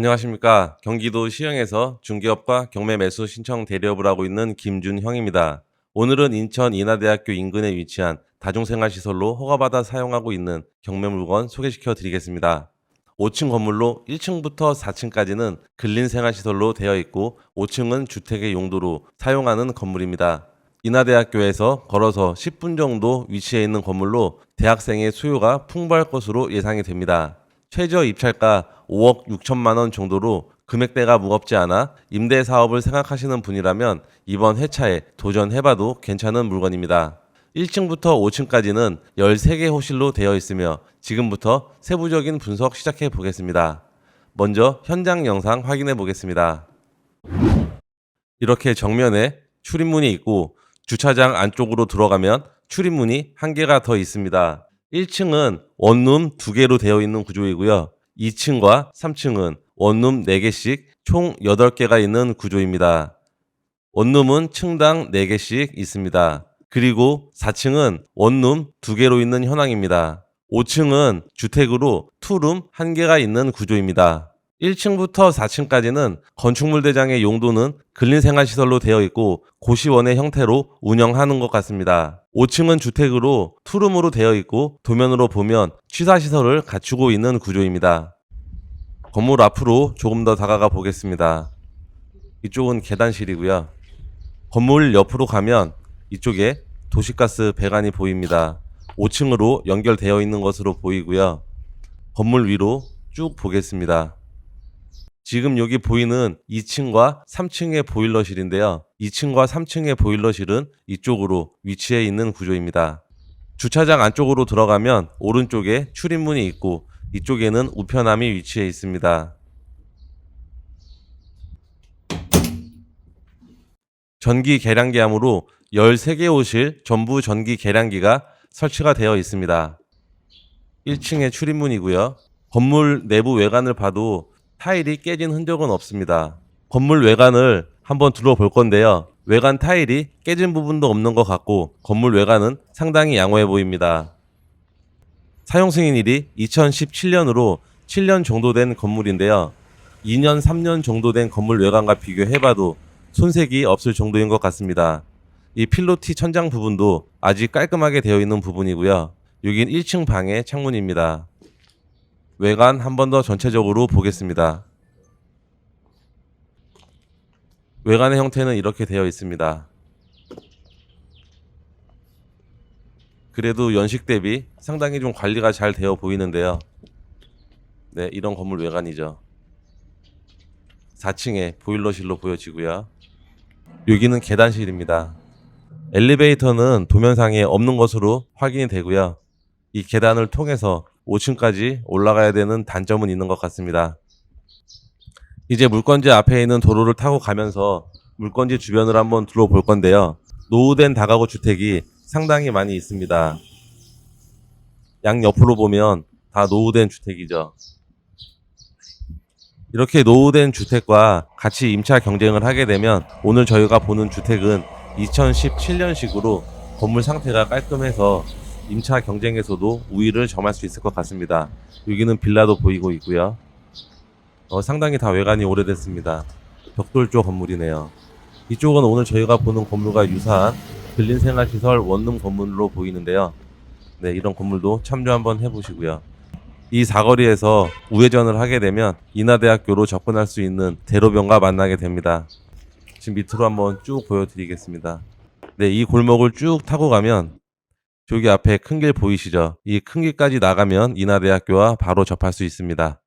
안녕하십니까. 경기도 시흥에서 중개업과 경매 매수 신청 대리업을 하고 있는 김준형입니다. 오늘은 인천 인하대학교 인근에 위치한 다중생활시설로 허가받아 사용하고 있는 경매 물건 소개시켜 드리겠습니다. 5층 건물로 1층부터 4층까지는 근린생활시설로 되어 있고 5층은 주택의 용도로 사용하는 건물입니다. 인하대학교에서 걸어서 10분 정도 위치해 있는 건물로 대학생의 수요가 풍부할 것으로 예상이 됩니다. 최저 입찰가 5억 6천만 원 정도로 금액대가 무겁지 않아 임대 사업을 생각하시는 분이라면 이번 회차에 도전해봐도 괜찮은 물건입니다. 1층부터 5층까지는 13개 호실로 되어 있으며 지금부터 세부적인 분석 시작해 보겠습니다. 먼저 현장 영상 확인해 보겠습니다. 이렇게 정면에 출입문이 있고 주차장 안쪽으로 들어가면 출입문이 1개가 더 있습니다. 1층은 원룸 2개로 되어 있는 구조이고요. 2층과 3층은 원룸 4개씩 총 8개가 있는 구조입니다. 원룸은 층당 4개씩 있습니다. 그리고 4층은 원룸 2개로 있는 현황입니다. 5층은 주택으로 투룸 1개가 있는 구조입니다. 1층부터 4층까지는 건축물 대장의 용도는 근린생활시설로 되어 있고 고시원의 형태로 운영하는 것 같습니다. 5층은 주택으로 투룸으로 되어 있고 도면으로 보면 취사시설을 갖추고 있는 구조입니다. 건물 앞으로 조금 더 다가가 보겠습니다. 이쪽은 계단실이고요. 건물 옆으로 가면 이쪽에 도시가스 배관이 보입니다. 5층으로 연결되어 있는 것으로 보이고요. 건물 위로 쭉 보겠습니다. 지금 여기 보이는 2층과 3층의 보일러실인데요. 2층과 3층의 보일러실은 이쪽으로 위치해 있는 구조입니다. 주차장 안쪽으로 들어가면 오른쪽에 출입문이 있고 이쪽에는 우편함이 위치해 있습니다. 전기 계량기함으로 13개 호실 전부 전기 계량기가 설치가 되어 있습니다. 1층의 출입문이고요. 건물 내부 외관을 봐도 타일이 깨진 흔적은 없습니다. 건물 외관을 한번 둘러볼 건데요. 외관 타일이 깨진 부분도 없는 것 같고 건물 외관은 상당히 양호해 보입니다. 사용 승인일이 2017년으로 7년 정도 된 건물인데요. 2년, 3년 정도 된 건물 외관과 비교해봐도 손색이 없을 정도인 것 같습니다. 이 필로티 천장 부분도 아직 깔끔하게 되어 있는 부분이고요. 여긴 1층 방의 창문입니다. 외관 한 번 더 전체적으로 보겠습니다. 외관의 형태는 이렇게 되어 있습니다. 그래도 연식 대비 상당히 좀 관리가 잘 되어 보이는데요. 네, 이런 건물 외관이죠. 4층에 보일러실로 보여지고요. 여기는 계단실입니다. 엘리베이터는 도면상에 없는 것으로 확인이 되고요. 이 계단을 통해서 5층까지 올라가야 되는 단점은 있는 것 같습니다. 이제 물건지 앞에 있는 도로를 타고 가면서 물건지 주변을 한번 둘러볼 건데요. 노후된 다가구 주택이 상당히 많이 있습니다. 양 옆으로 보면 다 노후된 주택이죠. 이렇게 노후된 주택과 같이 임차 경쟁을 하게 되면 오늘 저희가 보는 주택은 2017년식으로 건물 상태가 깔끔해서 임차 경쟁에서도 우위를 점할 수 있을 것 같습니다. 여기는 빌라도 보이고 있고요. 상당히 다 외관이 오래됐습니다. 벽돌조 건물이네요. 이쪽은 오늘 저희가 보는 건물과 유사한 근린생활시설 원룸 건물로 보이는데요. 네, 이런 건물도 참조 한번 해보시고요. 이 사거리에서 우회전을 하게 되면 인하대학교로 접근할 수 있는 대로변과 만나게 됩니다. 지금 밑으로 한번 쭉 보여드리겠습니다. 네, 이 골목을 쭉 타고 가면 저기 앞에 큰 길 보이시죠? 이 큰 길까지 나가면 인하대학교와 바로 접할 수 있습니다.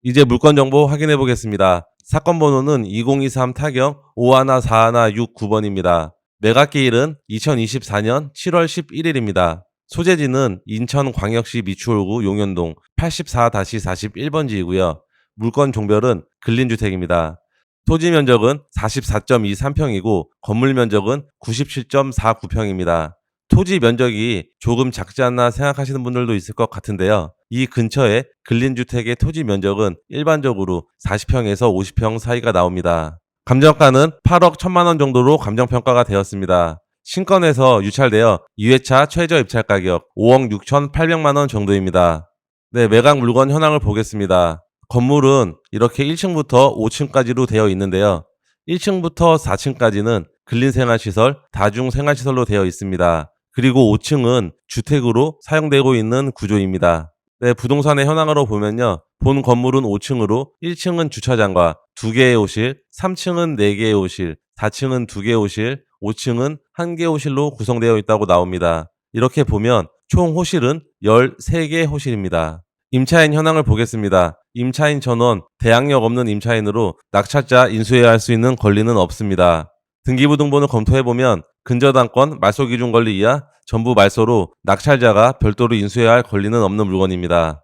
이제 물건 정보 확인해 보겠습니다. 사건 번호는 2023 타경 514169번입니다. 매각기일은 2024년 7월 11일입니다. 소재지는 인천광역시 미추홀구 용현동 84-41번지이고요. 물건 종별은 근린주택입니다. 토지 면적은 44.23평이고 건물 면적은 97.49평입니다. 토지 면적이 조금 작지 않나 생각하시는 분들도 있을 것 같은데요. 이 근처에 근린주택의 토지 면적은 일반적으로 40평에서 50평 사이가 나옵니다. 감정가는 8억 1천만 원 정도로 감정평가가 되었습니다. 신건에서 유찰되어 2회차 최저 입찰 가격 5억 6,800만 원 정도입니다. 네, 매각 물건 현황을 보겠습니다. 건물은 이렇게 1층부터 5층까지로 되어 있는데요. 1층부터 4층까지는 근린생활시설, 다중생활시설로 되어 있습니다. 그리고 5층은 주택으로 사용되고 있는 구조입니다. 네, 부동산의 현황으로 보면요. 본 건물은 5층으로 1층은 주차장과 2개의 호실, 3층은 4개의 호실, 4층은 2개의 호실, 5층은 1개의 호실로 구성되어 있다고 나옵니다. 이렇게 보면 총 호실은 13개의 호실입니다. 임차인 현황을 보겠습니다. 임차인 전원, 대항력 없는 임차인으로 낙찰자 인수해야 할 수 있는 권리는 없습니다. 등기부등본을 검토해보면 근저당권, 말소기준 권리 이하 전부 말소로 낙찰자가 별도로 인수해야 할 권리는 없는 물건입니다.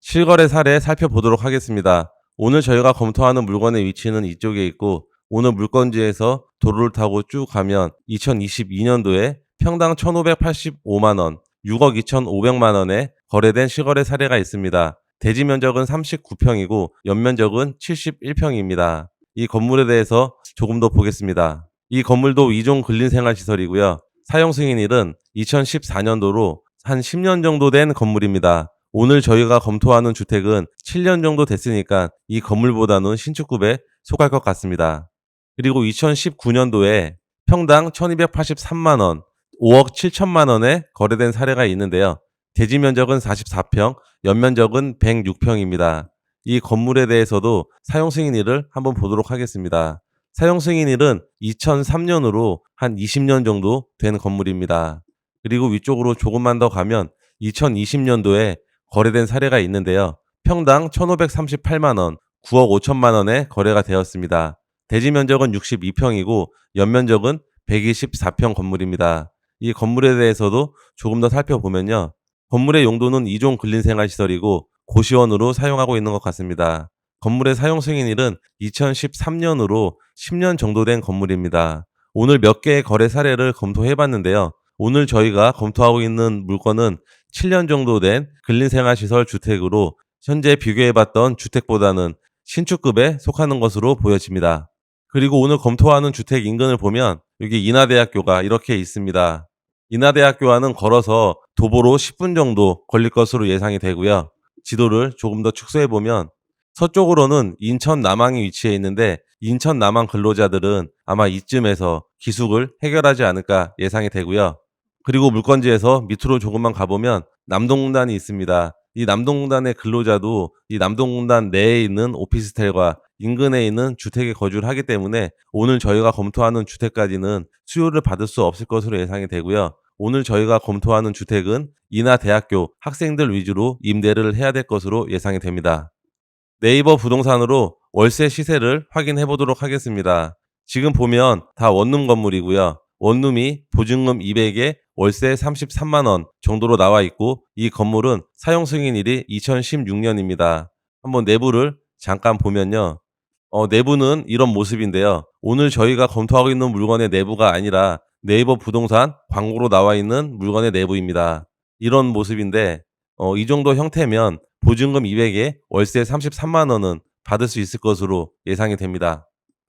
실거래 사례 살펴보도록 하겠습니다. 오늘 저희가 검토하는 물건의 위치는 이쪽에 있고, 오늘 물건지에서 도로를 타고 쭉 가면 2022년도에 평당 1,585만원, 6억 2,500만원에 거래된 실거래 사례가 있습니다. 대지 면적은 39평이고 연면적은 71평입니다. 이 건물에 대해서 조금 더 보겠습니다. 이 건물도 2종 근린생활시설이고요. 사용 승인일은 2014년도로 한 10년 정도 된 건물입니다. 오늘 저희가 검토하는 주택은 7년 정도 됐으니까 이 건물보다는 신축급에 속할 것 같습니다. 그리고 2019년도에 평당 1283만원, 5억 7천만원에 거래된 사례가 있는데요. 대지 면적은 44평, 연면적은 106평입니다. 이 건물에 대해서도 사용 승인일을 한번 보도록 하겠습니다. 사용 승인일은 2003년으로 한 20년 정도 된 건물입니다. 그리고 위쪽으로 조금만 더 가면 2020년도에 거래된 사례가 있는데요. 평당 1,538만원, 9억 5천만원에 거래가 되었습니다. 대지 면적은 62평이고 연면적은 124평 건물입니다. 이 건물에 대해서도 조금 더 살펴보면요. 건물의 용도는 2종 근린생활시설이고 고시원으로 사용하고 있는 것 같습니다. 건물의 사용 승인일은 2013년으로 10년 정도 된 건물입니다. 오늘 몇 개의 거래 사례를 검토해봤는데요. 오늘 저희가 검토하고 있는 물건은 7년 정도 된 근린생활시설 주택으로 현재 비교해봤던 주택보다는 신축급에 속하는 것으로 보여집니다. 그리고 오늘 검토하는 주택 인근을 보면 여기 인하대학교가 이렇게 있습니다. 인하대학교와는 걸어서 도보로 10분 정도 걸릴 것으로 예상이 되고요. 지도를 조금 더 축소해보면 서쪽으로는 인천 남항이 위치해 있는데 인천 남항 근로자들은 아마 이쯤에서 기숙을 해결하지 않을까 예상이 되고요. 그리고 물건지에서 밑으로 조금만 가보면 남동공단이 있습니다. 이 남동공단의 근로자도 이 남동공단 내에 있는 오피스텔과 인근에 있는 주택에 거주를 하기 때문에 오늘 저희가 검토하는 주택까지는 수요를 받을 수 없을 것으로 예상이 되고요. 오늘 저희가 검토하는 주택은 인하대학교 학생들 위주로 임대를 해야 될 것으로 예상이 됩니다. 네이버 부동산으로 월세 시세를 확인해 보도록 하겠습니다. 지금 보면 다 원룸 건물이고요. 원룸이 보증금 200에 월세 33만원 정도로 나와 있고 이 건물은 사용 승인일이 2016년입니다. 한번 내부를 잠깐 보면요. 내부는 이런 모습인데요. 오늘 저희가 검토하고 있는 물건의 내부가 아니라 네이버 부동산 광고로 나와 있는 물건의 내부입니다. 이런 모습인데 이 정도 형태면 보증금 200에 월세 33만 원은 받을 수 있을 것으로 예상이 됩니다.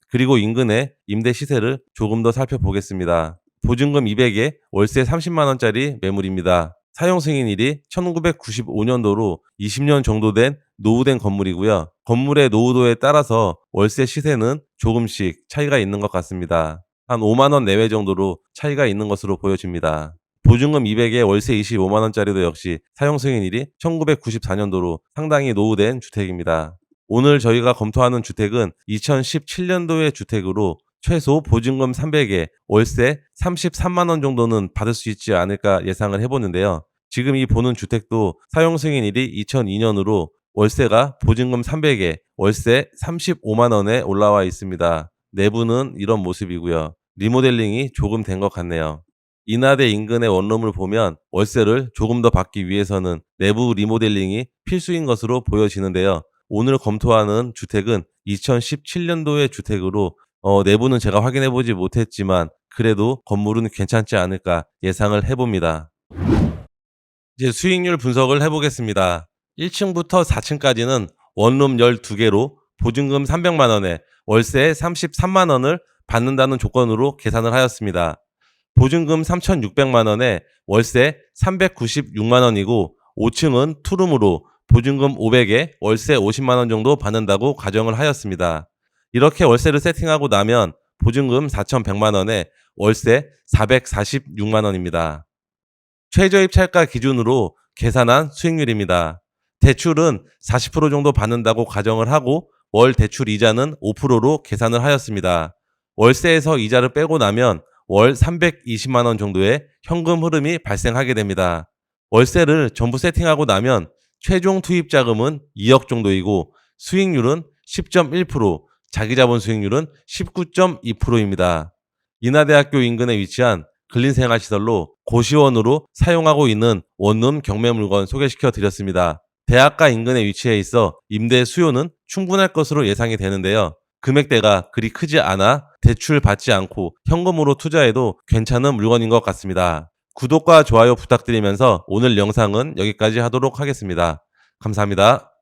그리고 인근의 임대 시세를 조금 더 살펴보겠습니다. 보증금 200에 월세 30만 원짜리 매물입니다. 사용 승인일이 1995년도로 20년 정도 된 노후된 건물이고요. 건물의 노후도에 따라서 월세 시세는 조금씩 차이가 있는 것 같습니다. 한 5만 원 내외 정도로 차이가 있는 것으로 보여집니다. 보증금 200에 월세 25만 원짜리도 역시 사용 승인일이 1994년도로 상당히 노후된 주택입니다. 오늘 저희가 검토하는 주택은 2017년도의 주택으로 최소 보증금 300에 월세 33만 원 정도는 받을 수 있지 않을까 예상을 해보는데요. 지금 이 보는 주택도 사용 승인일이 2002년으로 월세가 보증금 300에 월세 35만 원에 올라와 있습니다. 내부는 이런 모습이고요. 리모델링이 조금 된 것 같네요. 인하대 인근의 원룸을 보면 월세를 조금 더 받기 위해서는 내부 리모델링이 필수인 것으로 보여지는데요. 오늘 검토하는 주택은 2017년도의 주택으로 내부는 제가 확인해 보지 못했지만 그래도 건물은 괜찮지 않을까 예상을 해봅니다. 이제 수익률 분석을 해보겠습니다. 1층부터 4층까지는 원룸 12개로 보증금 300만 원에 월세 33만 원을 받는다는 조건으로 계산을 하였습니다. 보증금 3,600만 원에 월세 396만 원이고 5층은 투룸으로 보증금 500에 월세 50만 원 정도 받는다고 가정을 하였습니다. 이렇게 월세를 세팅하고 나면 보증금 4,100만 원에 월세 446만 원입니다. 최저입찰가 기준으로 계산한 수익률입니다. 대출은 40% 정도 받는다고 가정을 하고 월 대출 이자는 5%로 계산을 하였습니다. 월세에서 이자를 빼고 나면 월 320만 원 정도의 현금 흐름이 발생하게 됩니다. 월세를 전부 세팅하고 나면 최종 투입 자금은 2억 정도이고 수익률은 10.1%, 자기자본 수익률은 19.2%입니다. 인하대학교 인근에 위치한 근린생활시설로 고시원으로 사용하고 있는 원룸 경매물건 소개시켜 드렸습니다. 대학가 인근에 위치해 있어 임대 수요는 충분할 것으로 예상이 되는데요. 금액대가 그리 크지 않아 대출 받지 않고 현금으로 투자해도 괜찮은 물건인 것 같습니다. 구독과 좋아요 부탁드리면서 오늘 영상은 여기까지 하도록 하겠습니다. 감사합니다.